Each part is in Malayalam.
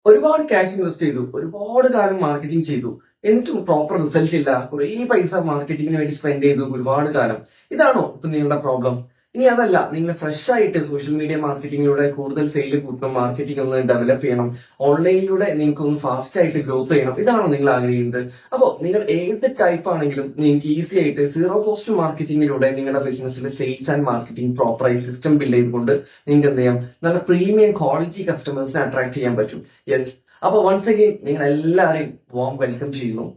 ഒരുപാട് ക്യാഷ് ഇൻവെസ്റ്റ് ചെയ്തു, ഒരുപാട് കാലം മാർക്കറ്റിംഗ് ചെയ്തു, എന്നിട്ടും പ്രോപ്പർ റിസൾട്ട് ഇല്ല. കുറേ പൈസ മാർക്കറ്റിംഗിന് വേണ്ടി സ്പെൻഡ് ചെയ്തു ഒരുപാട് കാലം. ഇതാണോ ഇപ്പൊ നിങ്ങളുടെ പ്രോബ്ലം? ഇനി അതല്ല, നിങ്ങൾ ഫ്രഷ് ആയിട്ട് സോഷ്യൽ മീഡിയ മാർക്കറ്റിംഗിലൂടെ കൂടുതൽ സെയിൽ കൂട്ടണം, മാർക്കറ്റിംഗ് ഒന്ന് ഡെവലപ്പ് ചെയ്യണം, ഓൺലൈനിലൂടെ നിങ്ങൾക്ക് ഒന്ന് ഫാസ്റ്റ് ആയിട്ട് ഗ്രോത്ത് ചെയ്യണം, ഇതാണോ നിങ്ങൾ ആഗ്രഹിക്കുന്നത്? അപ്പോൾ നിങ്ങൾ ഏത് ടൈപ്പ് ആണെങ്കിലും നിങ്ങൾക്ക് ഈസി ആയിട്ട് സീറോ കോസ്റ്റ് മാർക്കറ്റിംഗിലൂടെ നിങ്ങളുടെ ബിസിനസ്സിൽ സെയിൽസ് ആൻഡ് മാർക്കറ്റിംഗ് പ്രോപ്പറായി സിസ്റ്റം ബിൽഡ് ചെയ്തുകൊണ്ട് നിങ്ങൾക്ക് എന്ത് ചെയ്യാം, നല്ല പ്രീമിയം ക്വാളിറ്റി കസ്റ്റമേഴ്സിനെ അട്രാക്ട് ചെയ്യാൻ പറ്റും. യെസ്, അപ്പൊ വൺസ് അഗെയിൻ നിങ്ങൾ എല്ലാവരെയും വാം വെൽക്കം ചെയ്യുന്നു.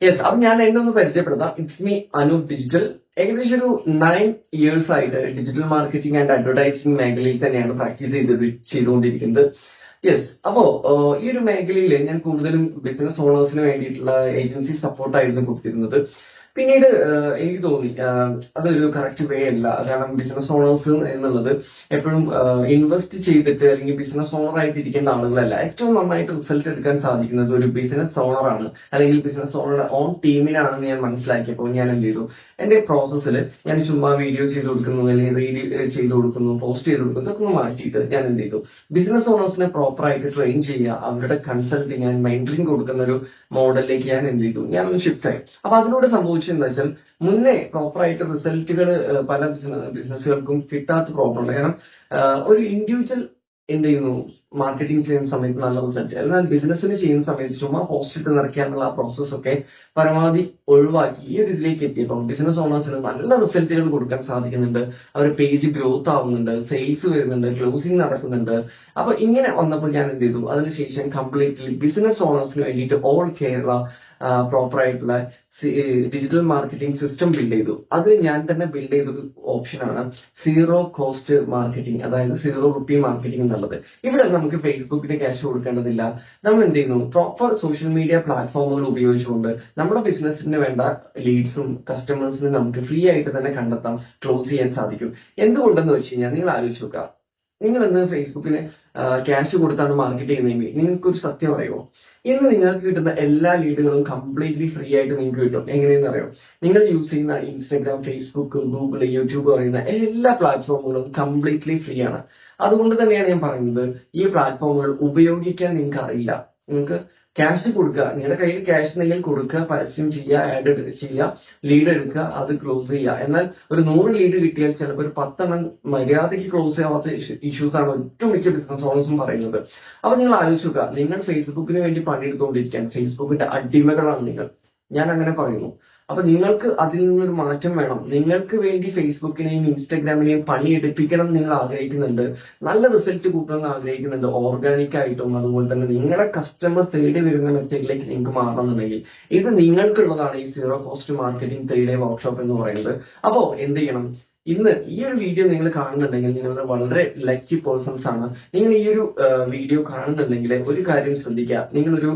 യെസ്, അപ്പൊ ഞാൻ എന്നെ ഒന്ന് പരിചയപ്പെടുത്താം. It's me Anoop digital. ഏകദേശം ഒരു 9 years ആയിട്ട് ഡിജിറ്റൽ മാർക്കറ്റിംഗ് ആൻഡ് അഡ്വർടൈസിംഗ് മേഖലയിൽ തന്നെയാണ് പ്രാക്ടീസ് ചെയ്തുകൊണ്ടിരിക്കുന്നത്. യെസ്, അപ്പോ ഈ ഒരു മേഖലയിൽ ഞാൻ കൂടുതലും ബിസിനസ് ഓണേഴ്സിന് വേണ്ടിയിട്ടുള്ള ഏജൻസി സപ്പോർട്ടായിരുന്നു കൊടുത്തിരുന്നത്. പിന്നീട് എനിക്ക് തോന്നി അതൊരു കറക്റ്റ് വേ അല്ല. കാരണം ബിസിനസ് ഓണേഴ്സ് എന്നുള്ളത് എപ്പോഴും ഇൻവെസ്റ്റ് ചെയ്തിട്ട് അല്ലെങ്കിൽ ബിസിനസ് ഓണർ ആയിട്ട് ഇരിക്കുന്ന ആളുകളല്ല. ഏറ്റവും നന്നായിട്ട് റിസൾട്ട് എടുക്കാൻ സാധിക്കുന്നത് ഒരു ബിസിനസ് ഓണറാണ്, അല്ലെങ്കിൽ ബിസിനസ് ഓണറുടെ ഓൺ ടീമിനാണെന്ന് ഞാൻ മനസ്സിലാക്കിയപ്പോൾ ഞാൻ എന്ത് ചെയ്തു, എന്റെ പ്രോസസ്സിൽ ഞാൻ ചുമ്മാ വീഡിയോ ചെയ്ത് കൊടുക്കുന്നു, അല്ലെങ്കിൽ റീൽ ചെയ്ത് കൊടുക്കുന്നു, പോസ്റ്റ് ചെയ്ത് കൊടുക്കുന്നു, ഇതൊക്കെ ഒന്ന് മാറ്റിയിട്ട് ഞാൻ എന്ത് ചെയ്തു, ബിസിനസ് ഓണേഴ്സിനെ പ്രോപ്പറായിട്ട് ട്രെയിൻ ചെയ്യുക, അവരുടെ കൺസൾട്ടിങ് ആൻഡ് മെന്ററിംഗ് കൊടുക്കുന്ന ഒരു മോഡലിലേക്ക് ഞാൻ എന്ത് ചെയ്തു, ഞാനൊന്ന് ഷിഫ്റ്റ് ആയി. അപ്പൊ അതിലൂടെ സംഭവിച്ചതെന്ന് വെച്ചാൽ മുന്നേ പ്രോപ്പറായിട്ട് റിസൾട്ടുകൾ പല ബിസിനസ്സുകൾക്കും കിട്ടാത്ത പ്രോബ്ലം ഉണ്ട്. കാരണം ഒരു ഇൻഡിവിജ്വൽ എന്ത് ചെയ്യുന്നു, മാർക്കറ്റിംഗ് ചെയ്യുന്ന സമയത്ത് നല്ല റിസൾട്ട്, എന്നാൽ ബിസിനസ്സിന് ചെയ്യുന്ന സമയത്ത് ചുമ്മാ പോസ്റ്റ് ഇട്ട് നിറയ്ക്കാനുള്ള ആ പ്രോസസ് ഒക്കെ പരമാവധി ഒഴിവാക്കി ഈ ഒരു ഇതിലേക്ക് എത്തിയപ്പോൾ ബിസിനസ് ഓണേഴ്സിന് നല്ല റിസൾട്ടുകൾ കൊടുക്കാൻ സാധിക്കുന്നുണ്ട്. അവർ പേജ് ഗ്രോത്ത് ആവുന്നുണ്ട്, സെയിൽസ് വരുന്നുണ്ട്, ക്ലോസിംഗ് നടക്കുന്നുണ്ട്. അപ്പൊ ഇങ്ങനെ വന്നപ്പോൾ ഞാൻ എന്ത് ചെയ്തു, അതിനുശേഷം കംപ്ലീറ്റ്ലി ബിസിനസ് ഓണേഴ്സിന് വേണ്ടിയിട്ട് ഓൾ കേരള പ്രോപ്പർ ആയിട്ടുള്ള ഡിജിറ്റൽ മാർക്കറ്റിംഗ് സിസ്റ്റം ബിൽഡ് ചെയ്തു. അത് ഞാൻ തന്നെ ബിൽഡ് ചെയ്തൊരു ഓപ്ഷനാണ് സീറോ കോസ്റ്റ് മാർക്കറ്റിംഗ്, അതായത് ₹0 മാർക്കറ്റിംഗ് എന്നുള്ളത്. ഇവിടെ നമുക്ക് ഫേസ്ബുക്കിന് ക്യാഷ് കൊടുക്കേണ്ടതില്ല. നമ്മൾ എന്ത് ചെയ്യുന്നു, പ്രോപ്പർ സോഷ്യൽ മീഡിയ പ്ലാറ്റ്ഫോമുകൾ ഉപയോഗിച്ചുകൊണ്ട് നമ്മുടെ ബിസിനസ്സിന് വേണ്ട ലീഡ്സും കസ്റ്റമേഴ്സിനും നമുക്ക് ഫ്രീ ആയിട്ട് തന്നെ കണ്ടെത്താം, ക്ലോസ് ചെയ്യാൻ സാധിക്കും. എന്തുകൊണ്ടെന്ന് വെച്ച് കഴിഞ്ഞാൽ നിങ്ങൾ ആലോചിച്ച് നോക്കുക, നിങ്ങൾ ഇന്ന് ഫേസ്ബുക്കിന് ക്യാഷ് കൊടുത്താണ് മാർക്കറ്റ് ചെയ്യുന്നതെങ്കിൽ നിങ്ങൾക്കൊരു സത്യം അറിയുമോ, ഇന്ന് നിങ്ങൾക്ക് കിട്ടുന്ന എല്ലാ ലീഡുകളും കംപ്ലീറ്റ്ലി ഫ്രീ ആയിട്ട് നിങ്ങൾക്ക് കിട്ടും. എങ്ങനെയെന്ന് അറിയോ, നിങ്ങൾ യൂസ് ചെയ്യുന്ന ഇൻസ്റ്റാഗ്രാം, ഫേസ്ബുക്ക്, ഗൂഗിൾ, യൂട്യൂബ് പറയുന്ന എല്ലാ പ്ലാറ്റ്ഫോമുകളും കംപ്ലീറ്റ്ലി ഫ്രീ ആണ്. അതുകൊണ്ട് തന്നെയാണ് ഞാൻ പറയുന്നത്, ഈ പ്ലാറ്റ്ഫോമുകൾ ഉപയോഗിക്കാൻ നിങ്ങൾക്ക് അറിയില്ല. നിങ്ങൾക്ക് ക്യാഷ് കൊടുക്കുക, നിങ്ങളുടെ കയ്യിൽ ക്യാഷ് ഉണ്ടെങ്കിൽ കൊടുക്കുക, പരസ്യം ചെയ്യുക, ആഡ് ചെയ്യുക, ലീഡ് എടുക്കുക, അത് ക്ലോസ് ചെയ്യുക. എന്നാൽ ഒരു 100 ലീഡ് കിട്ടിയാൽ ചിലപ്പോൾ ഒരു 10 മര്യാദയ്ക്ക് ക്ലോസ് ചെയ്യാത്ത ഇഷ്യൂസ് ആണ് ഒട്ടുമിക്ക ബിസിനസ് ഓണേഴ്സും പറയുന്നത്. അപ്പൊ നിങ്ങൾ ആലോചിക്കുക, നിങ്ങൾ ഫേസ്ബുക്കിന് വേണ്ടി പണിയെടുത്തുകൊണ്ടിരിക്കാൻ ഫേസ്ബുക്കിന്റെ അടിമകളാണ് നിങ്ങൾ, ഞാൻ അങ്ങനെ പറയുന്നു. അപ്പൊ നിങ്ങൾക്ക് അതിൽ നിന്നൊരു മാറ്റം വേണം. നിങ്ങൾക്ക് വേണ്ടി ഫേസ്ബുക്കിനെയും ഇൻസ്റ്റാഗ്രാമിനെയും പണിയെടുപ്പിക്കണം നിങ്ങൾ ആഗ്രഹിക്കുന്നുണ്ട്, നല്ല റിസൾട്ട് കൂട്ടണമെന്ന് ആഗ്രഹിക്കുന്നുണ്ട്, ഓർഗാനിക് ആയിട്ടും അതുപോലെ തന്നെ നിങ്ങളുടെ കസ്റ്റമർ തേടി വരുന്ന മെത്തേഡിലേക്ക് നിങ്ങൾക്ക് മാറണമെന്നുണ്ടെങ്കിൽ ഇത് നിങ്ങൾക്കുള്ളതാണ് ഈ zero cost marketing 3-day workshop എന്ന് പറയുന്നത്. അപ്പോ എന്ത് ചെയ്യണം, ഇന്ന് ഈ ഒരു വീഡിയോ നിങ്ങൾ കാണുന്നുണ്ടെങ്കിൽ നിങ്ങൾ വളരെ ലക്കി പേഴ്സൺസ് ആണ്. നിങ്ങൾ ഈ ഒരു വീഡിയോ കാണുന്നുണ്ടെങ്കിൽ ഒരു കാര്യം ശ്രദ്ധിക്കുക, നിങ്ങളൊരു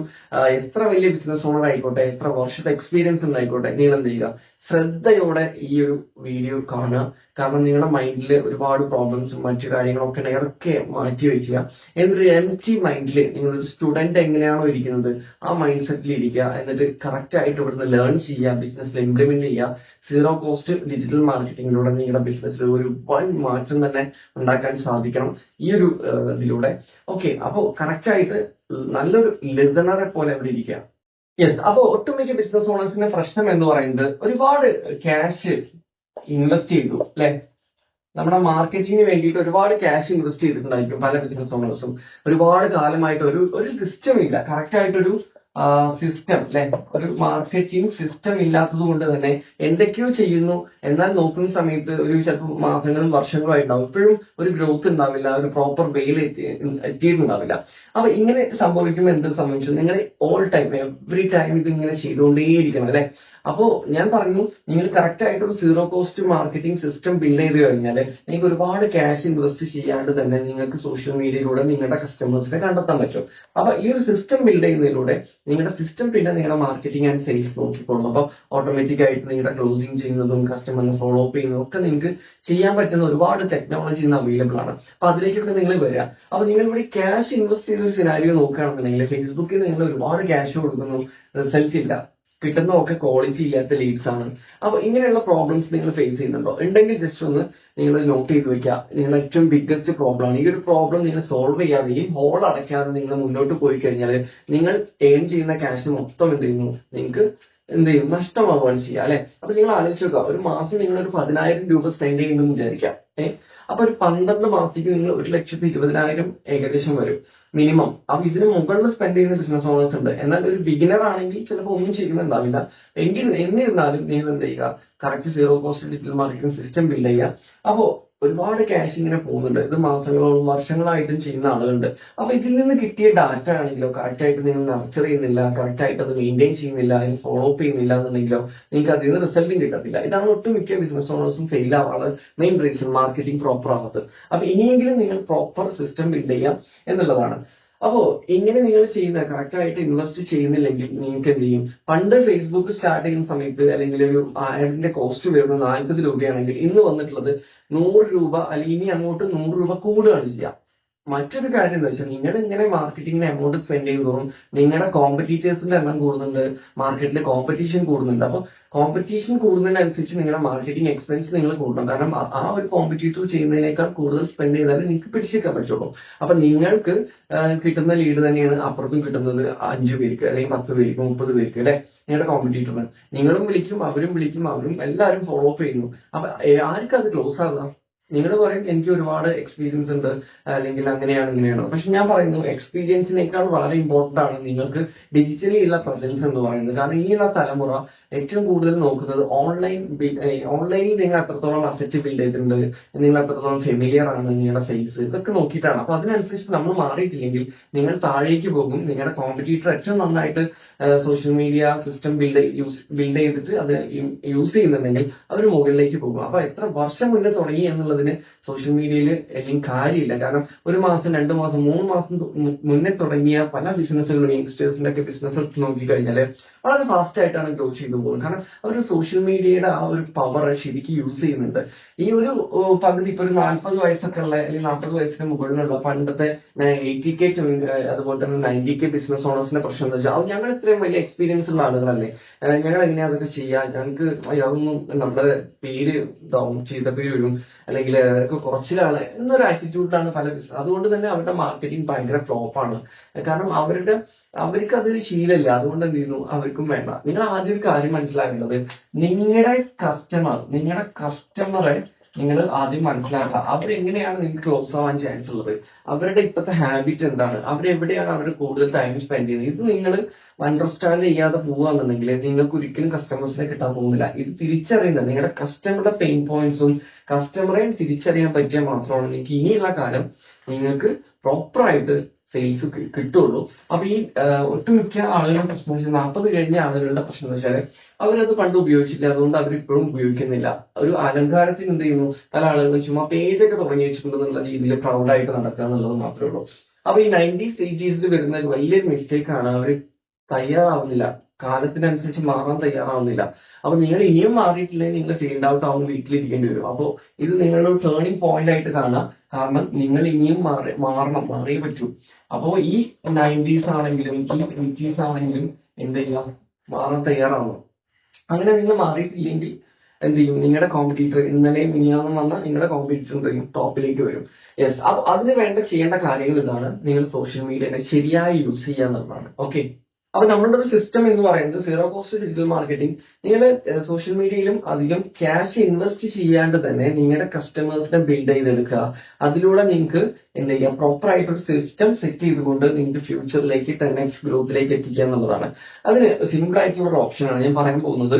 എത്ര വലിയ ബിസിനസ് ഓണർ ആയിക്കോട്ടെ, എത്ര വർഷത്തെ എക്സ്പീരിയൻസ് ഉണ്ടായിക്കോട്ടെ, നിങ്ങൾ എന്ത് ചെയ്യുക, ശ്രദ്ധയോടെ ഈ ഒരു വീഡിയോ കാണുക. കാരണം നിങ്ങളുടെ മൈൻഡിൽ ഒരുപാട് പ്രോബ്ലംസും മറ്റു കാര്യങ്ങളൊക്കെ ഉണ്ടെങ്കിൽ അതൊക്കെ മാറ്റി വെക്കുക. എന്നൊരു എംപ്റ്റി മൈൻഡിൽ നിങ്ങളൊരു സ്റ്റുഡന്റ് എങ്ങനെയാണോ ഇരിക്കുന്നത് ആ മൈൻഡ് സെറ്റിൽ ഇരിക്കുക. എന്നിട്ട് കറക്റ്റ് ആയിട്ട് ഇവിടുന്ന് ലേൺ ചെയ്യുക, ബിസിനസ്സിൽ ഇംപ്ലിമെന്റ് ചെയ്യുക. സീറോ കോസ്റ്റ് ഡിജിറ്റൽ മാർക്കറ്റിംഗിലൂടെ നിങ്ങളുടെ ബിസിനസ്സിൽ ഒരു വൻ മാറ്റം തന്നെ ഉണ്ടാക്കാൻ സാധിക്കണം ഈ ഒരു ഇതിലൂടെ. ഓക്കെ, അപ്പോൾ കറക്റ്റ് ആയിട്ട് നല്ലൊരു ലിസണറെ പോലെ അവിടെ ഇരിക്കുക. യെസ്, അപ്പൊ ഒട്ടുമിക്ക ബിസിനസ് ഓണേഴ്സിന്റെ പ്രശ്നം എന്ന് പറയുന്നത് ഒരുപാട് ക്യാഷ് ഇൻവെസ്റ്റ് ചെയ്തു അല്ലെ, നമ്മുടെ മാർക്കറ്റിങ്ങിന് വേണ്ടിയിട്ട് ഒരുപാട് ക്യാഷ് ഇൻവെസ്റ്റ് ചെയ്തിട്ടുണ്ടായിരിക്കും പല ബിസിനസ് ഓണേഴ്സും. ഒരുപാട് കാലമായിട്ട് ഒരു സിസ്റ്റം ഇല്ല, കറക്റ്റ് ആയിട്ടൊരു സിസ്റ്റം അല്ലെ, ഒരു മാർക്കറ്റിംഗ് സിസ്റ്റം ഇല്ലാത്തത് കൊണ്ട് തന്നെ എന്തൊക്കെയോ ചെയ്യുന്നു, എന്നാൽ നോക്കുന്ന സമയത്ത് ഒരു ചിലപ്പോൾ മാസങ്ങളും വർഷങ്ങളും ആയിട്ടുണ്ടാവും, ഇപ്പോഴും ഒരു ഗ്രോത്ത് ഉണ്ടാവില്ല, ഒരു പ്രോപ്പർ വെയിൽ എത്തിയിട്ടുണ്ടാവില്ല. അപ്പൊ ഇങ്ങനെ സംഭവിക്കുമ്പോൾ എന്ത് സംഭവിച്ചു, നിങ്ങൾ ഓൾ ടൈം എവറി ടൈം ഇത് ഇങ്ങനെ ചെയ്തുകൊണ്ടേയിരിക്കണം അല്ലെ. അപ്പോ ഞാൻ പറഞ്ഞു, നിങ്ങൾ കറക്റ്റ് ആയിട്ട് ഒരു zero cost marketing system build ചെയ്ത് കഴിഞ്ഞാൽ നിങ്ങൾക്ക് ഒരുപാട് ക്യാഷ് ഇൻവെസ്റ്റ് ചെയ്യാണ്ട് തന്നെ നിങ്ങൾക്ക് സോഷ്യൽ മീഡിയയിലൂടെ നിങ്ങളുടെ കസ്റ്റമേഴ്സിനെ കണ്ടെത്താൻ പറ്റും. അപ്പൊ ഈ ഒരു സിസ്റ്റം ബിൽഡ് ചെയ്യുന്നതിലൂടെ നിങ്ങളുടെ സിസ്റ്റം പിന്നെ നിങ്ങളുടെ മാർക്കറ്റിംഗ് ആൻഡ് സെയിൽസ് നോക്കിക്കോളും. അപ്പൊ ഓട്ടോമാറ്റിക് ആയിട്ട് നിങ്ങളുടെ ക്ലോസിംഗ് ചെയ്യുന്നതും കസ്റ്റമറിനെ ഫോളോ അപ്പ് ചെയ്യുന്നതും ഒക്കെ നിങ്ങൾക്ക് ചെയ്യാൻ പറ്റുന്ന ഒരുപാട് ടെക്നോളജി ഇന്ന് അവൈലബിൾ ആണ്. അപ്പൊ അതിലേക്കൊക്കെ നിങ്ങൾ വരിക. അപ്പൊ നിങ്ങൾ ഇവിടെ ക്യാഷ് ഇൻവെസ്റ്റ് ചെയ്ത ഒരു സിനാരിയോ നോക്കുകയാണെന്നുണ്ടെങ്കിൽ ഫേസ്ബുക്കിൽ നിങ്ങൾ ഒരുപാട് ക്യാഷ് കൊടുക്കുന്നു, റിസൾട്ട് ഇല്ല. കിട്ടുന്നതൊക്കെ ക്വാളിറ്റി ഇല്ലാത്ത ലീഡ്സ് ആണ്. അപ്പൊ ഇങ്ങനെയുള്ള പ്രോബ്ലംസ് നിങ്ങൾ ഫേസ് ചെയ്യുന്നുണ്ടോ? ഉണ്ടെങ്കിൽ ജസ്റ്റ് ഒന്ന് നിങ്ങൾ നോട്ട് ചെയ്ത് വെക്കുക. നിങ്ങളുടെ ഏറ്റവും ബിഗ്ഗസ്റ്റ് പ്രോബ്ലം ആണ്. ഈ ഒരു പ്രോബ്ലം നിങ്ങൾ സോൾവ് ചെയ്യാതെ ഈ ഹോൾ അടയ്ക്കാതെ നിങ്ങൾ മുന്നോട്ട് പോയി കഴിഞ്ഞാൽ നിങ്ങൾ ഏൺ ചെയ്യുന്ന ക്യാഷ് മൊത്തം എന്ത് ചെയ്യുന്നു, നിങ്ങൾക്ക് എന്ത് ചെയ്യും, നഷ്ടമാവുകയാണ് ചെയ്യുക അല്ലെ. അപ്പൊ നിങ്ങൾ ആലോചിച്ച് നോക്കുക, ഒരു മാസം നിങ്ങൾ ഒരു 10,000 രൂപ സ്പെൻഡ് ചെയ്യുന്നെന്ന് വിചാരിക്കാം. അപ്പൊ ഒരു 12 മാസത്തേക്ക് നിങ്ങൾ 1,20,000 ഏകദേശം വരും മിനിമം. അപ്പൊ ഇതിന് മുകളിൽ സ്പെൻഡ് ചെയ്യുന്ന ബിസിനസ് ഓണേഴ്സ് ഉണ്ട്. എന്നാൽ ഒരു ബിഗിനർ ആണെങ്കിൽ ചിലപ്പോൾ ഒന്നും ചെയ്യുന്നുണ്ടാവില്ല. എന്നിരുന്നാലും നിങ്ങൾ എന്ത് ചെയ്യുക, correct zero cost digital marketing system build ചെയ്യുക. അപ്പോ ഒരുപാട് ക്യാഷ് ഇങ്ങനെ പോകുന്നുണ്ട്. ഇത് മാസങ്ങളോളം വർഷങ്ങളായിട്ടും ചെയ്യുന്ന ആളുകളുണ്ട്. അപ്പൊ ഇതിൽ നിന്ന് കിട്ടിയ ഡാറ്റ ആണെങ്കിലോ കറക്റ്റ് ആയിട്ട് നിങ്ങൾ നർച്ചർ ചെയ്യുന്നില്ല, കറക്റ്റ് ആയിട്ട് അത് മെയിൻറ്റെയിൻ ചെയ്യുന്നില്ല, അതിന് ഫോളോ അപ്പ് ചെയ്യുന്നില്ല എന്നുണ്ടെങ്കിലോ നിങ്ങൾക്ക് അതിൽ നിന്ന് റിസൾട്ടും കിട്ടത്തില്ല. ഇതാണ് ഒട്ടുമിക്ക ബിസിനസ് ഓണേഴ്സും ഫെയിൽ ആവാനുള്ള മെയിൻ റീസൺ, മാർക്കറ്റിംഗ് പ്രോപ്പർ ആവാത്തത്. അപ്പൊ ഇനിയെങ്കിലും നിങ്ങൾ പ്രോപ്പർ സിസ്റ്റം ബിൽഡ് ചെയ്യാം എന്നുള്ളതാണ്. അപ്പോ ഇങ്ങനെ നിങ്ങൾ ചെയ്യുന്ന കറക്റ്റ് ആയിട്ട് ഇൻവെസ്റ്റ് ചെയ്യുന്നില്ലെങ്കിൽ നിങ്ങൾക്ക് എന്ത് ചെയ്യും, പണ്ട് ഫേസ്ബുക്ക് സ്റ്റാർട്ട് ചെയ്യുന്ന സമയത്ത് അല്ലെങ്കിൽ ഒരു ആഡിന്റെ കോസ്റ്റ് വരുന്നത് 40 രൂപയാണെങ്കിൽ ഇന്ന് വന്നിട്ടുള്ളത് 100 രൂപ, അല്ലെങ്കിൽ ഇനി അങ്ങോട്ട് 100 രൂപ കൂടുകയാണ് ചെയ്യുക. മറ്റൊരു കാര്യം എന്താ വെച്ചാൽ നിങ്ങൾ ഇങ്ങനെ മാർക്കറ്റിംഗിന് എമൗണ്ട് സ്പെൻഡ് ചെയ്യുന്നതോറും നിങ്ങളുടെ കോമ്പറ്റീറ്റേഴ്സിന്റെ എണ്ണം കൂടുന്നുണ്ട്, മാർക്കറ്റിൽ കോമ്പറ്റീഷൻ കൂടുന്നുണ്ട്. അപ്പൊ കോമ്പറ്റീഷൻ കൂടുന്നതിനനുസരിച്ച് നിങ്ങളുടെ മാർക്കറ്റിംഗ് എക്സ്പെൻസ് നിങ്ങൾ കൂട്ടണം. കാരണം ആ ഒരു കോമ്പറ്റീറ്റർ ചെയ്യുന്നതിനേക്കാൾ കൂടുതൽ സ്പെൻഡ് ചെയ്താലേ നിങ്ങൾക്ക് പിടിച്ചേക്കാൻ പറ്റുള്ളൂ. അപ്പൊ നിങ്ങൾക്ക് കിട്ടുന്ന ലീഡ് തന്നെയാണ് അപ്പുറത്തും കിട്ടുന്നത് 5 പേർക്ക് അല്ലെങ്കിൽ 10 പേർക്ക് 30 പേർക്ക് അല്ലെ. നിങ്ങളുടെ കോമ്പറ്റീറ്ററിന് നിങ്ങളും വിളിക്കും, അവരും എല്ലാവരും ഫോളോ അപ്പ് ചെയ്യുന്നു. അപ്പൊ ആർക്കും അത് ക്ലോസ് ആകുക. നിങ്ങൾ പറയും എനിക്ക് ഒരുപാട് എക്സ്പീരിയൻസ് ഉണ്ട്, അല്ലെങ്കിൽ അങ്ങനെയാണ് ഇങ്ങനെയാണ്. പക്ഷെ ഞാൻ പറയുന്നു, എക്സ്പീരിയൻസിനേക്കാൾ വളരെ ഇമ്പോർട്ടന്റ് ആണ് നിങ്ങൾക്ക് ഡിജിറ്റലി ഉള്ള പ്രസൻസ് എന്ന് പറയുന്നത്. കാരണം ഇനിയുള്ള തലമുറ ഏറ്റവും കൂടുതൽ നോക്കുന്നത് ഓൺലൈനിൽ നിങ്ങൾ എത്രത്തോളം അസറ്റ് ബിൽഡ് ചെയ്തിട്ടുണ്ട്, നിങ്ങൾ എത്രത്തോളം ഫെമിലിയർ ആണ്, നിങ്ങളുടെ ഫേസ്, ഇതൊക്കെ നോക്കിയിട്ടാണ്. അപ്പൊ അതിനനുസരിച്ച് നമ്മൾ മാറിയിട്ടില്ലെങ്കിൽ നിങ്ങൾ താഴേക്ക് പോകും. നിങ്ങളുടെ കോമ്പറ്റീറ്റർ ഏറ്റവും നന്നായിട്ട് സോഷ്യൽ മീഡിയ സിസ്റ്റം ബിൽഡ് ചെയ്തിട്ട് അത് യൂസ് ചെയ്യുന്നുണ്ടെങ്കിൽ അവർ മുകളിലേക്ക് പോകും. അപ്പൊ എത്ര വർഷം മുന്നേ തുടങ്ങി എന്നുള്ളതിന് സോഷ്യൽ മീഡിയയിൽ അല്ലെങ്കിൽ കാര്യമില്ല. കാരണം 1 മാസം 2 മാസം 3 മാസം മുന്നേ തുടങ്ങിയ പല ബിസിനസ്സുകളും യങ്സ്റ്റേഴ്സിന്റെ ഒക്കെ ബിസിനസ് നോക്കിക്കഴിഞ്ഞാൽ വളരെ ഫാസ്റ്റ് ആയിട്ടാണ് ഗ്രോ ചെയ്തു പോകുന്നത്. കാരണം അവർ സോഷ്യൽ മീഡിയയുടെ ആ ഒരു പവർ ശരിക്കും യൂസ് ചെയ്യുന്നുണ്ട്. ഈ ഒരു പകുതി ഇപ്പൊ ഒരു 40 വയസ്സൊക്കെ ഉള്ള അല്ലെങ്കിൽ 40 വയസ്സിന് മുകളിലുള്ള പണ്ടത്തെ 80K അതുപോലെ തന്നെ 90K ബിസിനസ് ഓണേഴ്സിന്റെ പ്രശ്നം എന്താ വെച്ചാൽ ഞങ്ങൾ ഇത്രയും വലിയ എക്സ്പീരിയൻസ് ഉള്ള ആളുകളല്ലേ, ഞങ്ങൾ എങ്ങനെയാ അതൊക്കെ ചെയ്യാൻ, ഞങ്ങൾക്ക് അതൊന്നും നമ്മുടെ പേര് ചെയ്ത പേര് വരും, അല്ലെങ്കിൽ കുറച്ചിലാണ് എന്നൊരു ആറ്റിറ്റ്യൂഡിലാണ് പല ബിസിനസ്. അതുകൊണ്ട് തന്നെ അവരുടെ മാർക്കറ്റിംഗ് ഭയങ്കര ഫ്ലോപ്പാണ്. കാരണം അവർക്ക് അതൊരു ശീലമില്ല. അതുകൊണ്ട് എന്ത് ചെയ്യുന്നു, അവർക്കും വേണ്ട. നിങ്ങൾ ആദ്യം ഒരു കാര്യം മനസ്സിലാക്കേണ്ടത്, നിങ്ങളുടെ കസ്റ്റമറെ നിങ്ങൾ ആദ്യം മനസ്സിലാക്കുക. അവരെങ്ങനെയാണ് നിങ്ങൾക്ക് ക്ലോസ് ആവാൻ ചാൻസ് ഉള്ളത്, അവരുടെ ഇപ്പോഴത്തെ ഹാബിറ്റ് എന്താണ്, അവരെവിടെയാണ് അവർ കൂടുതൽ ടൈം സ്പെൻഡ് ചെയ്യുന്നത്. ഇത് നിങ്ങൾ അണ്ടർസ്റ്റാൻഡ് ചെയ്യാതെ പോവുകയാണെന്നുണ്ടെങ്കിൽ നിങ്ങൾക്ക് ഒരിക്കലും കസ്റ്റമേഴ്സിനെ കിട്ടാൻ പോകുന്നില്ല. ഇത് തിരിച്ചറിയുന്നത് നിങ്ങളുടെ കസ്റ്റമറുടെ പെയിൻ പോയിന്റ്സും കസ്റ്റമറെയും തിരിച്ചറിയാൻ പറ്റിയാൽ മാത്രമാണ് നിങ്ങൾക്ക് ഇനിയുള്ള കാലം നിങ്ങൾക്ക് പ്രോപ്പറായിട്ട് സെയിൽസ് കിട്ടുള്ളൂ. അപ്പൊ ഈ ഒട്ടുമിക്ക ആളുകളുടെ പ്രശ്നം വെച്ചാൽ 40 കഴിഞ്ഞ ആളുകളുടെ പ്രശ്നം എന്ന് വെച്ചാൽ അവരത് പണ്ട് ഉപയോഗിച്ചില്ല, അതുകൊണ്ട് അവരിപ്പോഴും ഉപയോഗിക്കുന്നില്ല. ഒരു അലങ്കാരത്തിന് എന്ത് ചെയ്യുന്നു, പല ആളുകൾ ചുമ്മാ പേജൊക്കെ തുടങ്ങി വെച്ചിട്ടുണ്ടെന്നുള്ള രീതിയിൽ പ്രൗഡായിട്ട് നടക്കുക എന്നുള്ളത് മാത്രമേ ഉള്ളൂ. അപ്പൊ ഈ 90s 80s വരുന്ന ഒരു വലിയൊരു മിസ്റ്റേക്ക് ആണ്, അവർ തയ്യാറാവുന്നില്ല, കാലത്തിനനുസരിച്ച് മാറാൻ തയ്യാറാവുന്നില്ല. അപ്പൊ നിങ്ങൾ ഇനിയും മാറിയിട്ടില്ലെങ്കിൽ നിങ്ങൾ ഫീൽഡ് ഔട്ട് ആവുന്ന വീട്ടിലിരിക്കേണ്ടി വരും. അപ്പോ ഇത് നിങ്ങളുടെ ടേണിംഗ് പോയിന്റ് ആയിട്ട് കാണാം. കാരണം നിങ്ങൾ ഇനിയും മാറിയേ പറ്റൂ. അപ്പോ ഈ 90s ആണെങ്കിലും ഈ 80s ആണെങ്കിലും എന്ത് ചെയ്യാം, മാറാൻ തയ്യാറാവണം. അങ്ങനെ നിങ്ങൾ മാറിയിട്ടില്ലെങ്കിൽ എന്ത് ചെയ്യും, നിങ്ങളുടെ കോമ്പറ്റീറ്റർ ഇന്നലെയും മിനിയാന്നും വന്ന നിങ്ങളുടെ കോമ്പറ്റീറ്റർ എന്ത് ചെയ്യും, ടോപ്പിലേക്ക് വരും. യെസ്, അപ്പൊ അതിന് ചെയ്യേണ്ട കാര്യങ്ങൾ ഇതാണ്. നിങ്ങൾ സോഷ്യൽ മീഡിയനെ ശരിയായി യൂസ് ചെയ്യുക എന്നുള്ളതാണ്. ഓക്കെ, അപ്പൊ നമ്മളുടെ ഒരു സിസ്റ്റം എന്ന് പറയുന്നത് സീറോ കോസ്റ്റ് ഡിജിറ്റൽ മാർക്കറ്റിംഗ്. നിങ്ങൾ സോഷ്യൽ മീഡിയയിലും അധികം ക്യാഷ് ഇൻവെസ്റ്റ് ചെയ്യാണ്ട് തന്നെ നിങ്ങളുടെ കസ്റ്റമേഴ്സിനെ ബിൽഡ് ചെയ്തെടുക്കുക. അതിലൂടെ നിങ്ങൾക്ക് എന്ത് ചെയ്യാം, പ്രോപ്പർ ആയിട്ടൊരു സിസ്റ്റം സെറ്റ് ചെയ്തുകൊണ്ട് നിങ്ങൾക്ക് ഫ്യൂച്ചറിലേക്ക് 10x ഗ്രോത്തിലേക്ക് എത്തിക്കുക എന്നുള്ളതാണ്. അതിന് സിമ്പിൾ ആയിട്ടുള്ള ഒരു ഓപ്ഷനാണ് ഞാൻ പറയാൻ പോകുന്നത്.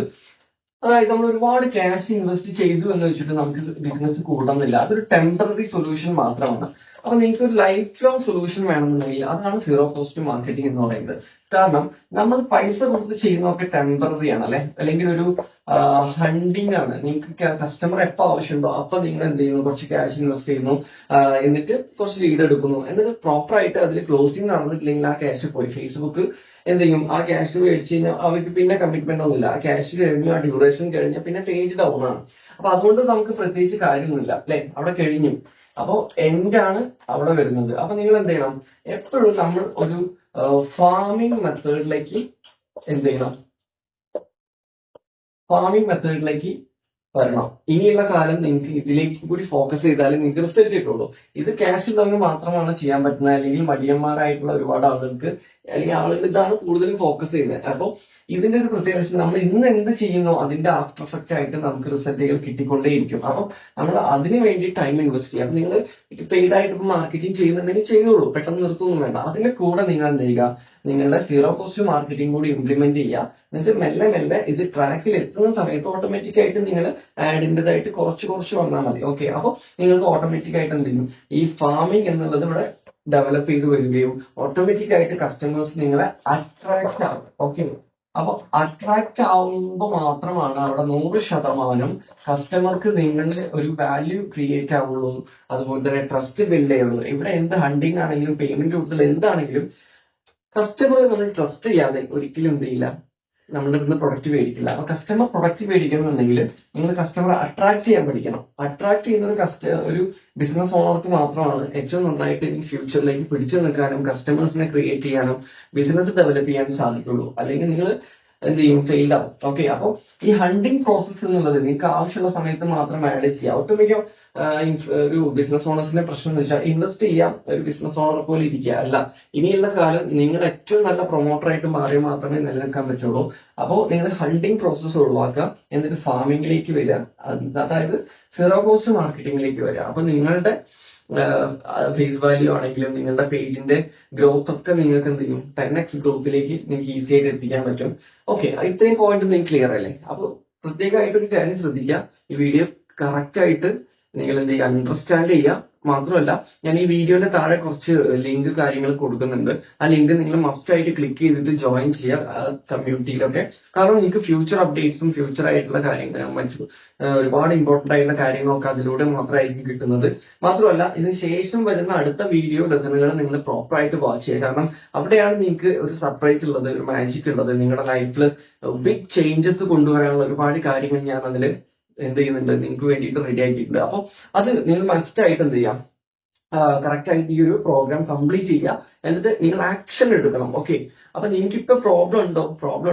അതായത് നമ്മൾ ഒരുപാട് ക്യാഷ് ഇൻവെസ്റ്റ് ചെയ്തു എന്ന് വെച്ചിട്ട് നമുക്ക് ബിസിനസ് കൂടണമെന്നില്ല. അതൊരു ടെമ്പററി സൊല്യൂഷൻ മാത്രമാണ്. അപ്പൊ നിങ്ങൾക്ക് ഒരു ലൈഫ് ലോങ് സൊല്യൂഷൻ വേണമെന്നുണ്ടെങ്കിൽ അതാണ് സീറോ കോസ്റ്റ് മാർക്കറ്റിംഗ് എന്ന് പറയുന്നത്. കാരണം നമ്മൾ പൈസ കൊടുത്ത് ചെയ്യുന്നതൊക്കെ ടെമ്പററി ആണ് അല്ലെ, അല്ലെങ്കിൽ ഒരു ഹണ്ടിങ് ആണ്. നിങ്ങൾക്ക് കസ്റ്റമർ എപ്പോൾ ആവശ്യമുണ്ടോ അപ്പൊ നിങ്ങൾ എന്ത് ചെയ്യുന്നു, കുറച്ച് ക്യാഷ് ഇൻവെസ്റ്റ് ചെയ്യുന്നു, എന്നിട്ട് കുറച്ച് ലീഡ് എടുക്കുന്നു, എന്നിട്ട് പ്രോപ്പർ ആയിട്ട് അതിൽ ക്ലോസിംഗ് നടന്നിട്ടില്ലെങ്കിൽ ആ ക്യാഷ് പോയി. ഫേസ്ബുക്ക് എന്ത് ചെയ്യും, ആ ക്യാഷ് മേടിച്ച് കഴിഞ്ഞാൽ അവർക്ക് പിന്നെ കമ്മിറ്റ്മെന്റ് ഒന്നുമില്ല. ആ ക്യാഷ് കഴിഞ്ഞു, ആ ഡ്യൂറേഷൻ കഴിഞ്ഞാൽ പിന്നെ പേജ് ഡൗൺ ആണ്. അപ്പൊ അതുകൊണ്ട് നമുക്ക് പ്രത്യേകിച്ച് കാര്യമൊന്നുമില്ല അല്ലെ, അവിടെ കഴിഞ്ഞു. അപ്പോ എന്താണ് അവിടെ വരുന്നത്. അപ്പൊ നിങ്ങൾ എന്ത് ചെയ്യണം, എപ്പോഴും നമ്മൾ ഒരു ഫാമിംഗ് മെത്തേഡിലേക്ക് എന്ത് ചെയ്യണം, ഫാമിംഗ് മെത്തേഡിലേക്ക് വരണം. ഇനിയുള്ള കാലം നിങ്ങൾക്ക് ഇതിലേക്ക് കൂടി ഫോക്കസ് ചെയ്താലേ നിങ്ങൾക്ക് റിസൾട്ട് കിട്ടുള്ളൂ. ഇത് ക്യാഷ് ഉള്ളവന് മാത്രമാണ് ചെയ്യാൻ പറ്റുന്നത്, അല്ലെങ്കിൽ മടിയന്മാരായിട്ടുള്ള ഒരുപാട് ആളുകൾക്ക് അല്ലെങ്കിൽ ആളുകൾ ഇതാണ് കൂടുതലും ഫോക്കസ് ചെയ്യുന്നത്. അപ്പൊ ഇതിന്റെ ഒരു പ്രത്യേകത നമ്മൾ ഇന്ന് എന്ത് ചെയ്യുന്നോ അതിന്റെ ആഫ്റ്റർ എഫക്റ്റ് ആയിട്ട് നമുക്ക് റിസൾട്ടുകൾ കിട്ടിക്കൊണ്ടേയിരിക്കും. അപ്പൊ നമ്മൾ അതിന് വേണ്ടി ടൈം ഇൻവെസ്റ്റ് ചെയ്യാം. നിങ്ങൾ പെയ്ഡ് ആയിട്ട് ഇപ്പൊ മാർക്കറ്റിംഗ് ചെയ്യുന്നുണ്ടെങ്കിൽ ചെയ്തോളൂ, പെട്ടെന്ന് നിർത്തുമൊന്നും വേണ്ട. അതിന്റെ കൂടെ നിങ്ങൾ എന്ത് ചെയ്യുക, നിങ്ങളുടെ സീറോ കോസ്റ്റ് മാർക്കറ്റിംഗ് കൂടി ഇംപ്ലിമെന്റ് ചെയ്യുക. എന്നിട്ട് മെല്ലെ മെല്ലെ ഇത് ട്രാക്കിൽ എത്തുന്ന സമയത്ത് ഓട്ടോമാറ്റിക് ആയിട്ട് നിങ്ങൾ ആഡിൻ്റെതായിട്ട് കുറച്ച് വന്നാൽ മതി. ഓക്കെ, അപ്പൊ നിങ്ങൾക്ക് ഓട്ടോമാറ്റിക് ആയിട്ട് എന്ത് ചെയ്യും, ഈ ഫാമിംഗ് എന്നുള്ളത് ഇവിടെ ഡെവലപ്പ് ചെയ്ത് വരികയും ഓട്ടോമാറ്റിക് ആയിട്ട് കസ്റ്റമേഴ്സ് നിങ്ങളെ അട്രാക്ട് ആവും. ഓക്കെ, അപ്പൊ അട്രാക്ട് ആവുമ്പോൾ മാത്രമാണ് അവിടെ 100% കസ്റ്റമർക്ക് നിങ്ങളിൽ ഒരു വാല്യൂ ക്രിയേറ്റ് ആവുള്ളൂ, അതുപോലെ തന്നെ ട്രസ്റ്റ് ബിൽഡ് ചെയ്യുള്ളൂ. ഇവിടെ എന്ത് ഹണ്ടിങ് ആണെങ്കിലും പേയ്മെന്റ് കൊടുത്തൽ എന്താണെങ്കിലും കസ്റ്റമറെ നമ്മൾ ട്രസ്റ്റ് ചെയ്യാതെ ഒരിക്കലും എന്ത് ചെയ്യില്ല, നമ്മുടെ അടുത്ത് പ്രൊഡക്റ്റ് മേടിക്കില്ല. അപ്പൊ കസ്റ്റമർ പ്രൊഡക്റ്റ് മേടിക്കണമെന്നുണ്ടെങ്കിൽ നിങ്ങൾ കസ്റ്റമറെ അട്രാക്ട് ചെയ്യാൻ പഠിക്കണം. അട്രാക്ട് ചെയ്യുന്ന ഒരു ബിസിനസ് ഓണർക്ക് മാത്രമാണ് ഏറ്റവും നന്നായിട്ട് ഈ ഫ്യൂച്ചറിലേക്ക് പിടിച്ചു നിൽക്കാനും കസ്റ്റമേഴ്സിനെ ക്രിയേറ്റ് ചെയ്യാനും ബിസിനസ് ഡെവലപ്പ് ചെയ്യാനും സാധിക്കുള്ളൂ. അല്ലെങ്കിൽ നിങ്ങൾ എന്ത് ചെയ്യും, ഫെയിൽഡ് ആവും. ഓക്കെ, അപ്പൊ ഈ ഹണ്ടിങ് പ്രോസസ്സ് എന്നുള്ളത് നിങ്ങൾക്ക് ആവശ്യമുള്ള സമയത്ത് മാത്രം മാനേജ് ചെയ്യാം. ഒട്ടുമിക്ക ഒരു ബിസിനസ് ഓണേഴ്സിന്റെ പ്രശ്നം എന്ന് വെച്ചാൽ ഇൻവെസ്റ്റ് ചെയ്യാം, ഒരു ബിസിനസ് ഓണർ പോലെ ഇരിക്കുക അല്ല. ഇനിയുള്ള കാലം നിങ്ങൾ ഏറ്റവും നല്ല പ്രൊമോട്ടറായിട്ട് മാറിയാൽ മാത്രമേ നിലനിൽക്കാൻ പറ്റുള്ളൂ. അപ്പോൾ നിങ്ങൾ ഹണ്ടിങ് പ്രോസസ്സ് ഒഴിവാക്കുക, എന്നിട്ട് ഫാമിംഗിലേക്ക് വരിക, അതായത് സീറോ കോസ്റ്റ് മാർക്കറ്റിംഗിലേക്ക് വരിക. അപ്പൊ നിങ്ങളുടെ ഫേസ് വാല്യൂ ആണെങ്കിലും നിങ്ങളുടെ പേജിന്റെ ഗ്രോത്ത് ഒക്കെ നിങ്ങൾക്ക് എന്ത് ചെയ്യും, 10x ഗ്രോത്തിലേക്ക് നിങ്ങൾക്ക് ഈസി ആയിട്ട് എത്തിക്കാൻ പറ്റും. ഓക്കെ, ഇത്രയും പോയിന്റ് നിങ്ങൾക്ക് ക്ലിയർ അല്ലേ? അപ്പൊ പ്രത്യേകമായിട്ടൊരു കാര്യം ശ്രദ്ധിക്കുക, ഈ വീഡിയോ കറക്റ്റ് ആയിട്ട് നിങ്ങൾ എന്ത് ചെയ്യുക, അണ്ടർസ്റ്റാൻഡ് ചെയ്യുക. മാത്രമല്ല ഞാൻ ഈ വീഡിയോയുടെ താഴെ കുറച്ച് ലിങ്ക് കാര്യങ്ങൾ കൊടുക്കുന്നുണ്ട്. ആ ലിങ്ക് നിങ്ങൾ മസ്റ്റ് ആയിട്ട് ക്ലിക്ക് ചെയ്തിട്ട് ജോയിൻ ചെയ്യുക കമ്മ്യൂണിറ്റിയിലൊക്കെ. കാരണം നിങ്ങൾക്ക് ഫ്യൂച്ചർ അപ്ഡേറ്റ്സും ഫ്യൂച്ചർ ആയിട്ടുള്ള കാര്യങ്ങൾ ഒരുപാട് ഇമ്പോർട്ടന്റ് ആയിട്ടുള്ള കാര്യങ്ങളൊക്കെ അതിലൂടെ മാത്രമായിരിക്കും കിട്ടുന്നത്. മാത്രമല്ല ഇതിന് ശേഷം വരുന്ന അടുത്ത വീഡിയോ ഡസനുകൾ നിങ്ങൾ പ്രോപ്പർ ആയിട്ട് വാച്ച് ചെയ്യുക. കാരണം അവിടെയാണ് നിങ്ങൾക്ക് ഒരു സർപ്രൈസ് ഉള്ളത്, ഒരു മാജിക് ഉള്ളത്. നിങ്ങളുടെ ലൈഫിൽ ബിഗ് ചേഞ്ചസ് കൊണ്ടുവരാനുള്ള ഒരുപാട് കാര്യങ്ങൾ ഞാൻ അതിൽ എന്ത് ചെയ്യുന്നുണ്ട്, നിങ്ങൾക്ക് വേണ്ടിയിട്ട് റെഡി ആക്കിയിട്ടുണ്ട്. അപ്പൊ അത് നിങ്ങൾ മസ്റ്റ് ആയിട്ട് എന്ത് ചെയ്യാം, കറക്റ്റ് ആയിട്ട് ഈ ഒരു പ്രോഗ്രാം കംപ്ലീറ്റ് ചെയ്യുക, എന്നിട്ട് നിങ്ങൾ ആക്ഷൻ എടുക്കണം. ഓക്കെ, അപ്പൊ നിങ്ങൾക്ക് ഇപ്പൊ പ്രോബ്ലം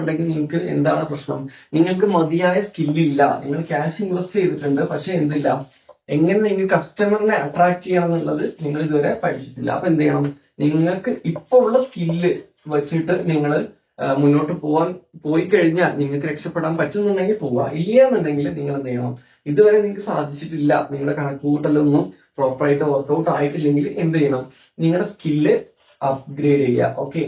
ഉണ്ടെങ്കിൽ നിങ്ങൾക്ക് എന്താണ് പ്രശ്നം, നിങ്ങൾക്ക് മതിയായ സ്കില്ലില്ല, നിങ്ങൾ ക്യാഷ് ഇൻവെസ്റ്റ് ചെയ്തിട്ടുണ്ട്, പക്ഷെ എന്തില്ല, എങ്ങനെ നിങ്ങൾ കസ്റ്റമറിനെ അട്രാക്ട് ചെയ്യണം എന്നുള്ളത് നിങ്ങൾ ഇതുവരെ പഠിച്ചിട്ടില്ല. അപ്പൊ എന്ത് ചെയ്യണം, നിങ്ങൾക്ക് ഇപ്പൊ ഉള്ള സ്കില്ല് വെച്ചിട്ട് നിങ്ങൾ മുന്നോട്ട് പോയി കഴിഞ്ഞാൽ നിങ്ങൾക്ക് രക്ഷപ്പെടാൻ പറ്റുന്നുണ്ടെങ്കിൽ പോവുക, ഇല്ല എന്നുണ്ടെങ്കിൽ നിങ്ങൾ എന്ത് ചെയ്യണം, ഇതുവരെ നിങ്ങൾക്ക് സാധിച്ചിട്ടില്ല, നിങ്ങളുടെ കണക്കുകൂട്ടലൊന്നും പ്രോപ്പറായിട്ട് വർക്ക്ഔട്ട് ആയിട്ടില്ലെങ്കിൽ എന്ത് ചെയ്യണം, നിങ്ങളുടെ സ്കില്ല് അപ്ഗ്രേഡ് ചെയ്യുക. ഓക്കെ,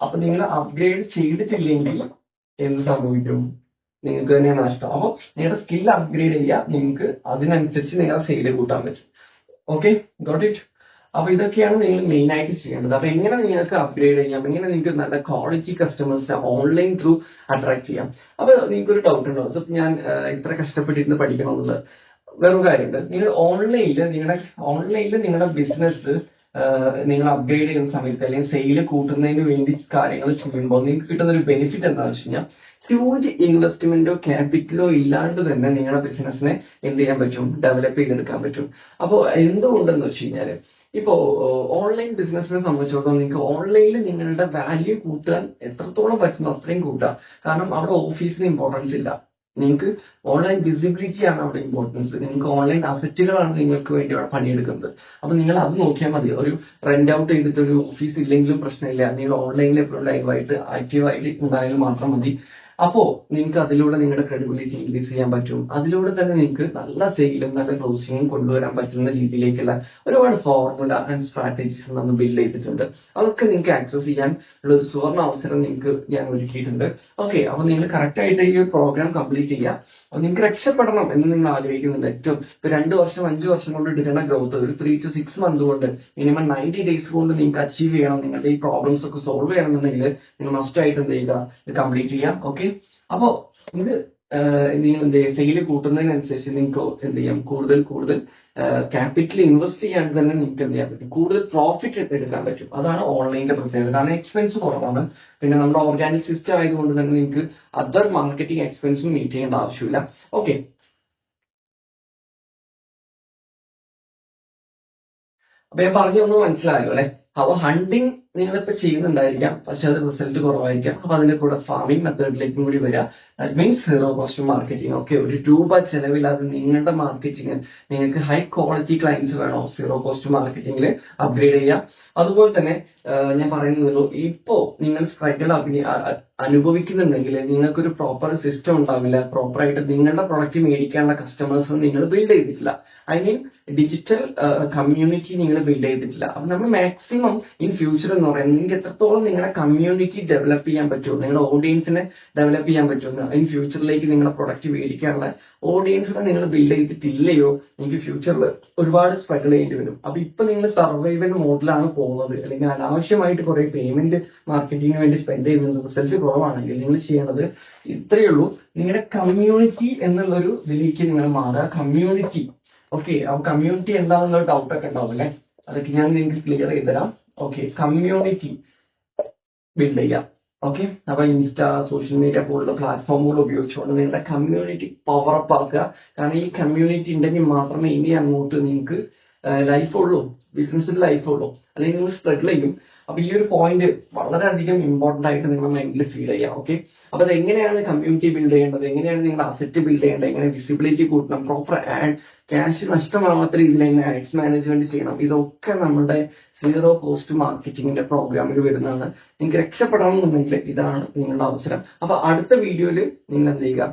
അപ്പൊ നിങ്ങൾ അപ്ഗ്രേഡ് ചെയ്തിട്ടില്ലെങ്കിൽ എന്ത് സംഭവിക്കും, നിങ്ങൾക്ക് തന്നെ നഷ്ടം. അപ്പൊ നിങ്ങളുടെ സ്കില്ല് അപ്ഗ്രേഡ് ചെയ്യുക, നിങ്ങൾക്ക് അതിനനുസരിച്ച് നിങ്ങളുടെ സെയില് കൂട്ടാൻ പറ്റും. Okay, got it. അപ്പൊ ഇതൊക്കെയാണ് നിങ്ങൾ മെയിൻ ആയിട്ട് ചെയ്യേണ്ടത്. അപ്പൊ എങ്ങനെ നിങ്ങൾക്ക് അപ്ഗ്രേഡ് ചെയ്യാം, എങ്ങനെ നിങ്ങൾക്ക് നല്ല ക്വാളിറ്റി കസ്റ്റമേഴ്സിനെ ഓൺലൈൻ ത്രൂ അട്രാക്ട് ചെയ്യാം. അപ്പൊ നിങ്ങൾക്ക് ഒരു ഡൗട്ട് ഉണ്ടോ, അത് ഞാൻ ഇത്ര കഷ്ടപ്പെട്ടിരുന്ന് പഠിക്കണമെന്നുള്ളത്? വേറൊരു കാര്യമുണ്ട്, നിങ്ങൾ ഓൺലൈനിൽ നിങ്ങളുടെ ബിസിനസ് നിങ്ങൾ അപ്ഗ്രേഡ് ചെയ്യുന്ന സമയത്ത് അല്ലെങ്കിൽ സെയില് കൂട്ടുന്നതിന് വേണ്ടി കാര്യങ്ങൾ ചെയ്യുമ്പോൾ നിങ്ങൾക്ക് കിട്ടുന്ന ഒരു ബെനിഫിറ്റ് എന്താണെന്ന് വെച്ച് കഴിഞ്ഞാൽ, ഹ്യൂജ് ഇൻവെസ്റ്റ്മെന്റോ ക്യാപിറ്റലോ ഇല്ലാണ്ട് തന്നെ നിങ്ങളുടെ ബിസിനസിനെ എന്ത് ചെയ്യാൻ പറ്റും, ഡെവലപ്പ് ചെയ്തെടുക്കാൻ പറ്റും. അപ്പോൾ എന്തുകൊണ്ടെന്ന് വെച്ച് കഴിഞ്ഞാല്, ഇപ്പോ ഓൺലൈൻ ബിസിനസിനെ സംബന്ധിച്ചിടത്തോളം നിങ്ങൾക്ക് ഓൺലൈനിൽ നിങ്ങളുടെ വാല്യൂ കൂട്ടാൻ എത്രത്തോളം പറ്റുന്നു അത്രയും കൂട്ടാം. കാരണം അവിടെ ഓഫീസിന് ഇമ്പോർട്ടൻസ് ഇല്ല, നിങ്ങൾക്ക് ഓൺലൈൻ വിസിബിലിറ്റി ആണ് അവിടെ ഇമ്പോർട്ടൻസ്. നിങ്ങൾക്ക് ഓൺലൈൻ അസറ്റുകളാണ് നിങ്ങൾക്ക് വേണ്ടി അവിടെ പണിയെടുക്കുന്നത്. അപ്പൊ നിങ്ങൾ അത് നോക്കിയാൽ മതി. ഒരു റെന്റ് ഔട്ട് ചെയ്തിട്ട് ഒരു ഓഫീസ് ഇല്ലെങ്കിലും പ്രശ്നമില്ല, നിങ്ങൾ ഓൺലൈനിൽ എപ്പോഴും ലൈവായിട്ട് ആക്റ്റീവായിട്ട് ഉണ്ടായാലും മാത്രം മതി. അപ്പോ നിങ്ങൾക്ക് അതിലൂടെ നിങ്ങളുടെ ക്രെഡിബിലിറ്റി ഇൻക്രീസ് ചെയ്യാൻ പറ്റും. അതിലൂടെ തന്നെ നിങ്ങൾക്ക് നല്ല സെയിലും നല്ല ക്ലോസിങ്ങും കൊണ്ടുവരാൻ പറ്റുന്ന രീതിയിലേക്കുള്ള ഒരുപാട് ഫോർമുല ആൻഡ് സ്ട്രാറ്റജീസ് നമ്മൾ ബിൽഡ് ചെയ്തിട്ടുണ്ട്. അതൊക്കെ നിങ്ങൾക്ക് ആക്സസ് ചെയ്യാൻ ഉള്ള ഒരു സുവർണ്ണ അവസരം നിങ്ങൾക്ക് ഞാൻ ഒരുക്കിയിട്ടുണ്ട്. ഓക്കെ, അപ്പൊ നിങ്ങൾ കറക്റ്റ് ആയിട്ട് ഈ ഒരു പ്രോഗ്രാം കംപ്ലീറ്റ് ചെയ്യുക. അപ്പൊ നിങ്ങൾക്ക് രക്ഷപ്പെടണം എന്ന് നിങ്ങൾ ആഗ്രഹിക്കുന്നുണ്ട്, ഏറ്റവും ഇപ്പൊ 2 വർഷം 5 വർഷം കൊണ്ട് എടുക്കേണ്ട ഗ്രോത്ത് ഒരു 3 to 6 months കൊണ്ട്, മിനിമം 90 days കൊണ്ട് നിങ്ങൾക്ക് അച്ചീവ് ചെയ്യണം, നിങ്ങളുടെ ഈ പ്രോബ്ലംസ് ഒക്കെ സോൾവ് ചെയ്യണമെന്നുണ്ടെങ്കിൽ നിങ്ങൾ മസ്റ്റ് ആയിട്ട് എന്ത് ചെയ്യുക, ഇത് കംപ്ലീറ്റ് ചെയ്യാം. ഓക്കെ, അപ്പോ ഇത് നിങ്ങൾ എന്ത് ചെയ്യുക, സെയില് കൂട്ടുന്നതിനനുസരിച്ച് നിങ്ങൾക്ക് എന്ത് ചെയ്യാം, കൂടുതൽ ക്യാപിറ്റൽ ഇൻവെസ്റ്റ് ചെയ്യാണ്ട് തന്നെ നിങ്ങൾക്ക് എന്ത് ചെയ്യാൻ പറ്റും, കൂടുതൽ പ്രോഫിറ്റ് എടുക്കാൻ പറ്റും. അതാണ് ഓൺലൈനിന്റെ പ്രത്യേകത. കാരണം എക്സ്പെൻസ് കുറവാണ്, പിന്നെ നമ്മുടെ ഓർഗാനിക് സിസ്റ്റം ആയതുകൊണ്ട് തന്നെ നിങ്ങൾക്ക് അതർ മാർക്കറ്റിംഗ് എക്സ്പെൻസും മീറ്റ് ചെയ്യേണ്ട ആവശ്യമില്ല. ഓക്കെ, അപ്പൊ ഞാൻ പറഞ്ഞൊന്നും മനസ്സിലായോ അല്ലെ? അപ്പൊ ഹണ്ടിങ് നിങ്ങളിപ്പോ ചെയ്യുന്നുണ്ടായിരിക്കാം, പക്ഷെ അത് റിസൾട്ട് കുറവായിരിക്കാം. അപ്പൊ അതിന്റെ കൂടെ ഫാമിംഗ് മെത്തേഡിലേക്കും കൂടി വരിക. That means zero cost marketing. Okay, ഒരു രൂപ ചെലവില്ലാതെ നിങ്ങളുടെ മാർക്കറ്റിംഗ്, നിങ്ങൾക്ക് ഹൈ ക്വാളിറ്റി ക്ലയൻസ് വേണോ, സീറോ കോസ്റ്റ് മാർക്കറ്റിംഗിൽ അപ്ഗ്രേഡ് ചെയ്യുക. അതുപോലെ തന്നെ ഞാൻ പറയുന്നതുള്ളൂ, ഇപ്പോ നിങ്ങൾ സ്ട്രഗിൾ അനുഭവിക്കുന്നുണ്ടെങ്കിൽ നിങ്ങൾക്കൊരു പ്രോപ്പർ സിസ്റ്റം ഉണ്ടാവില്ല, പ്രോപ്പറായിട്ട് നിങ്ങളുടെ പ്രൊഡക്റ്റ് മേടിക്കാനുള്ള കസ്റ്റമേഴ്സ് നിങ്ങൾ ബിൽഡ് ചെയ്തിട്ടില്ല. ഐ മീൻ ഡിജിറ്റൽ കമ്മ്യൂണിറ്റി നിങ്ങൾ ബിൽഡ് ചെയ്തിട്ടില്ല. അപ്പൊ നമ്മൾ മാക്സിമം ഇൻ ഫ്യൂച്ചർ എന്ന് പറയുന്നത് നിങ്ങൾക്ക് എത്രത്തോളം നിങ്ങളുടെ കമ്മ്യൂണിറ്റി ഡെവലപ്പ് ചെയ്യാൻ പറ്റുമോ, നിങ്ങളുടെ ഓഡിയൻസിനെ ഡെവലപ്പ് ചെയ്യാൻ പറ്റുമോ, ഇൻ ഫ്യൂച്ചറിലേക്ക് നിങ്ങളുടെ പ്രൊഡക്റ്റ് മേടിക്കാനുള്ള ഓഡിയൻസിനെ നിങ്ങൾ ബിൽഡ് ചെയ്തിട്ടില്ലയോ, നിങ്ങൾക്ക് ഫ്യൂച്ചറിൽ ഒരുപാട് സ്ട്രഗിൾ ചെയ്യേണ്ടി വരും. അപ്പൊ ഇപ്പൊ നിങ്ങൾ സർവൈവൽ മോഡിലാണ് പോകുന്നത്, അല്ലെങ്കിൽ അനാവശ്യമായിട്ട് കുറെ പേയ്മെന്റ് മാർക്കറ്റിംഗിന് വേണ്ടി സ്പെൻഡ് ചെയ്യുന്നത്, റിസൾട്ട് കുറവാണെങ്കിൽ നിങ്ങൾ ചെയ്യേണ്ടത് ഇത്രയേ ഉള്ളൂ. നിങ്ങളുടെ കമ്മ്യൂണിറ്റി എന്നുള്ളൊരു ഇതിലേക്ക് നിങ്ങൾ മാറുക. Community, okay. അപ്പൊ കമ്മ്യൂണിറ്റി എന്താണെന്നുള്ള ഡൗട്ട് ഒക്കെ ഉണ്ടാവും അല്ലെ, അതൊക്കെ ഞാൻ നിങ്ങൾക്ക് ക്ലിയർ ചെയ്തുതരാം. ഓക്കെ, കമ്മ്യൂണിറ്റി ബിൽഡ് ചെയ്യാം. ഓക്കെ, അപ്പൊ ഇൻസ്റ്റ, സോഷ്യൽ മീഡിയ പോലുള്ള പ്ലാറ്റ്ഫോമുകൾ ഉപയോഗിച്ചുകൊണ്ട് നിങ്ങളുടെ കമ്മ്യൂണിറ്റി പവർ അപ്പ് ആക്കുക. കാരണം ഈ കമ്മ്യൂണിറ്റി ഉണ്ടെങ്കിൽ മാത്രമേ ഇനി അങ്ങോട്ട് നിങ്ങൾക്ക് ലൈഫ് ഉള്ളൂ, ബിസിനസ്സിൽ ലൈഫ് ഉള്ളൂ, അല്ലെങ്കിൽ നിങ്ങൾ സ്ട്രഗിൾ ചെയ്യും. അപ്പൊ ഈ ഒരു പോയിന്റ് വളരെയധികം ഇമ്പോർട്ടന്റ് ആയിട്ട് നിങ്ങളുടെ മൈൻഡിൽ ഫീൽ ചെയ്യാം. ഓക്കെ, അപ്പൊ അത് എങ്ങനെയാണ് കമ്മ്യൂണിറ്റി ബിൽഡ് ചെയ്യേണ്ടത്, എങ്ങനെയാണ് നിങ്ങളുടെ അസറ്റ് ബിൽഡ് ചെയ്യേണ്ടത്, എങ്ങനെ വിസിബിലിറ്റി കൂട്ടണം, പ്രോപ്പർ ക്യാഷ് നഷ്ടമാവാത്ത രീതിയിൽ എങ്ങനെ ആഡ്സ് മാനേജ്മെന്റ് ചെയ്യണം, ഇതൊക്കെ നമ്മുടെ സീറോ കോസ്റ്റ് മാർക്കറ്റിംഗിന്റെ പ്രോഗ്രാമിൽ വരുന്നതാണ്. നിങ്ങൾക്ക് രക്ഷപ്പെടണമെന്നുണ്ടെങ്കിൽ ഇതാണ് നിങ്ങളുടെ അവസരം. അപ്പൊ അടുത്ത വീഡിയോയിൽ നിങ്ങൾ എന്ത് ചെയ്യുക,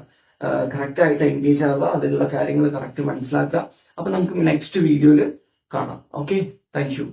കറക്റ്റ് ആയിട്ട് എൻഗേജ് ആവുക, അതിലുള്ള കാര്യങ്ങൾ കറക്റ്റ് മനസ്സിലാക്കുക. അപ്പൊ നമുക്ക് നെക്സ്റ്റ് വീഡിയോയിൽ കാണാം. Okay, thank you.